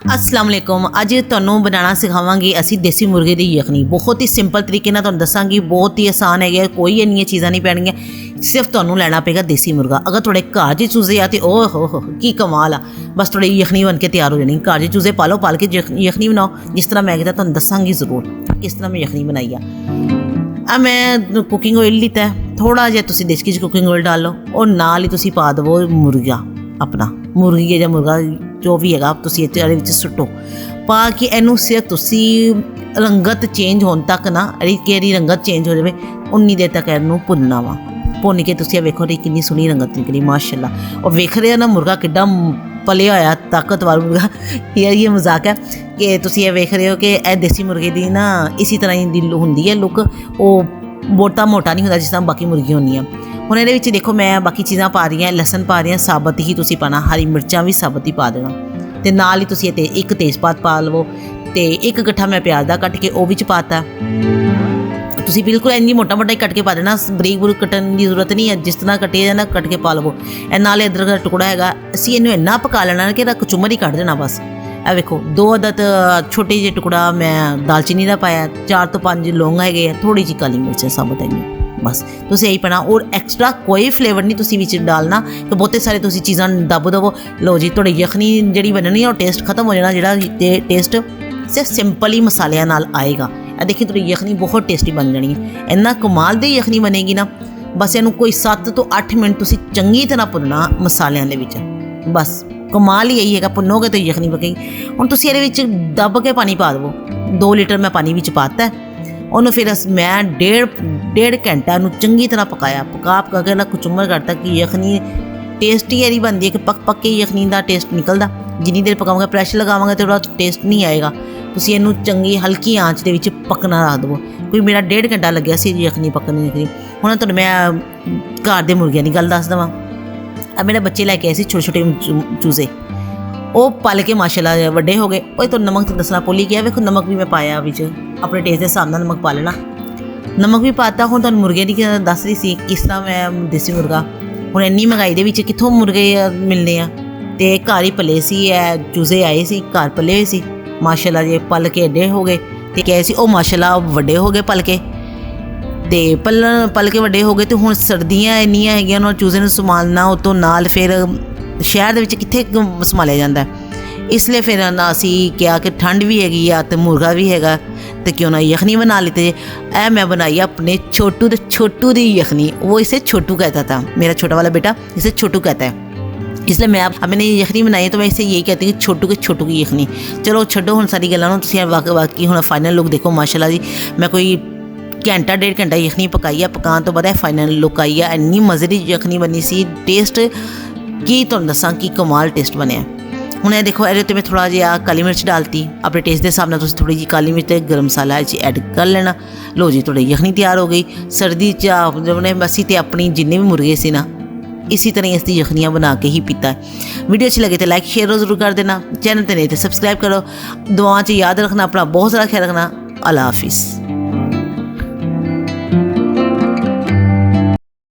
अस्सलाम वालेकुम। अज तुहानूं बनाना सिखावांगे असी देसी मुर्गे की यखनी। बहुत ही सिंपल तरीके नाल तुहानूं दसांगी, बहुत ही आसान है, कोई इन्नियां चीज़ां नहीं पैणगियां। सिर्फ तुहानूं लैना पेगा देसी मुर्गा। अगर तुहाडे घर च चूजे आ तो ओह हो की कमाल आ, बस तुहाडी यखनी बन के तैयार हो जानी। घर च चूजे पालो, पाल के यखनी बनाओ जिस तरह मैं कीता, तुहानूं दसांगी जरूर किस तरह मैं यखनी बनाई आ। मैं कुकिंग ऑयल लीता है, थोड़ा जिहा तुसीं देसी च कुकिंग ऑयल डाल लो और नाल ही तुसीं पा देवो मुर्गा अपना, मुर्गी या मुर्गा जो भी है तुसीं इहदे विच सुट्टो। पा के इहनूं सिर्फ तुसीं रंगत चेंज होने तक ना, कि रंगत चेंज हो जाए उन्नी देर तक इहनूं भुनना वा। भुन के तुसीं वेखो कितनी सोहनी रंगत निकली माशाअल्लाह। और वेख रहे हो ना मुर्गा किड्डा पलिया होया ताकतवर मुर्गा। ये मजाक है कि तुसीं ये वेख रहे हो कि यह देसी मुर्गे की ना इसी तरह दी हुंदी है लुक, वो बहुता मोटा नहीं होता जिस तरह बाकी मुर्गियां होंदियां। हुण इहदे विच देखो मैं बाकी चीज़ां पा रही हैं, लसन पा रही हैं, साबत ही तुसीं पाना, हरी मिर्चां भी साबत ही पा देना, ते नाल ही तुसीं एक तेजपात पा लवो, ते एक गट्ठा मैं प्याज दा कट के वो विच पाता। तुसीं बिल्कुल इंज मोटा मोटा ही कट के पा देना, बरीक बरीक कट्टण की जरूरत नहीं है, जिस तरह कटे जाए ना कट के पा लवो। नाल अदरक का टुकड़ा है, असीं इहनूं इन्ना पका लेना कि कचुम्बर ही कट देना बस। ਇਹ ਵੇਖੋ 2 अदद छोटे ਜਿਹੇ टुकड़ा मैं दालचीनी का पाया, 4 ਤੋਂ 5 लौंग है, थोड़ी जी काली मिर्च साबुत है, बस तुसीं यही पाना। और एक्सट्रा कोई फ्लेवर नहीं तुसीं विच डालना कि बहुते सारे तुसीं चीज़ां दब दवो। लो जी तुहाडी यखनी जिहड़ी बननी है और टेस्ट खत्म हो जाना, जिहड़ा टेस्ट सिर्फ सिंपल ही मसालियां नाल आएगा। देखिए तुहाडी यखनी बहुत टेस्टी बन जानी है, इन्ना कमाल दी यखनी बनेगी ना। बस इहनूं कोई 7 ਤੋਂ 8 मिनट तुसीं चंगी तरह भुनना मसालियां दे विच, बस कमाल ही यही है, भुनोगे तो यखनी पकेगी। हुण तुसीं इहदे विच दब के पानी पा देवो, 2 लीटर मैं पानी विच पाता है। उन्होंने फिर मैं डेढ़ घंटा उन्होंने चंगी तरह पकाया, पका के ना कचुम्बर करता कि यखनी टेस्टी यही बनती है कि पक के यखनी का टेस्ट निकलता। जिनी देर पकाओगे प्रेशर लगावांगे तो थोड़ा टेस्ट नहीं आएगा। तुसीं इहनूं चंगी हल्की आंच दे विच पकना रख दवो। कोई मेरा 1.5 घंटा लग्या सी यखनी पकने की। हुण तुहानूं मैं घर दे मुर्गियां दी गल दस देवां। मेरे बच्चे लैके आए थे छोटे छोटे चूजे, वो पल के माशाल्लाह वड्डे हो गए। वो तो नमक तो दसना भुल ही गया, वेखो नमक भी मैं पाया विच, अपने टेस्ट के हिसाब नाल नमक पा लेना, नमक भी पाता। हुण तुहानूं मुर्गे दी दस रही सी किस तरह मैं देसी मुर्गा। हुण इन्नी महंगाई दे विच कित्थों मुर्गे मिलने आ, ते घर ही पले सी, चूजे आए सी घर पले हुए सी माशाल्लाह जे, पल के एडे हो गए ते कहे सी ओ माशाल्लाह वड्डे हो गए पल के, ते पल के वड्डे हो गए। तो हुण सर्दियां इन्नियां हैगियां उन्हां चूजे नूं संभालना, उतों नाल फिर शहर दे विच कित्थे संभालिया जांदा है। इसलिए फिर असीं कहा कि ठंड भी हैगी आ ते मुर्गा भी हैगा, तो क्यों ना यखनी बना लेते। ऐ मैं बनाई अपने छोटू दी यखनी। वो इसे छोटू कहता था, मेरा छोटा वाला बेटा इसे छोटू कहता है, इसलिए मैं मैंने यखनी बनाई है तो मैं इसे यही कहती हूँ कि छोटू की यखनी। चलो छड्डो हुण सारी गल्लां नूं, तुसीं बाकी हुण फाइनल लुक देखो माशाल्लाह जी। मैं कोई घंटा 1.5 घंटा यखनी पकाई है, पकाने तो बाद फाइनल लुक आई है। इन्नी मज़े की यखनी बनी सी, टेस्ट की तुहानूं दसां की कमाल टेस्ट बनया। हुण ये देखो ये मैं थोड़ा जिहा काली मिर्च डालती, अपने टेस्ट के हिसाब नाल तुसीं थोड़ी जी काली मिर्च ते गर्म मसाला ऐड कर लेना। लो जी तुहाडी यखनी तैयार हो गई। सर्दी च असीं ते अपनी जिन्ने भी मुर्गे सी ना इसी तरह इसकी यखनियाँ बना के ही पीता है। वीडियो अच्छी लगे तो लाइक शेयर ज़रूर कर देना, चैनल पर नहीं तो सब्सक्राइब करो। दुआओं च याद रखना, अपना बहुत सारा ख्याल रखना। अल्लाह हाफिज़।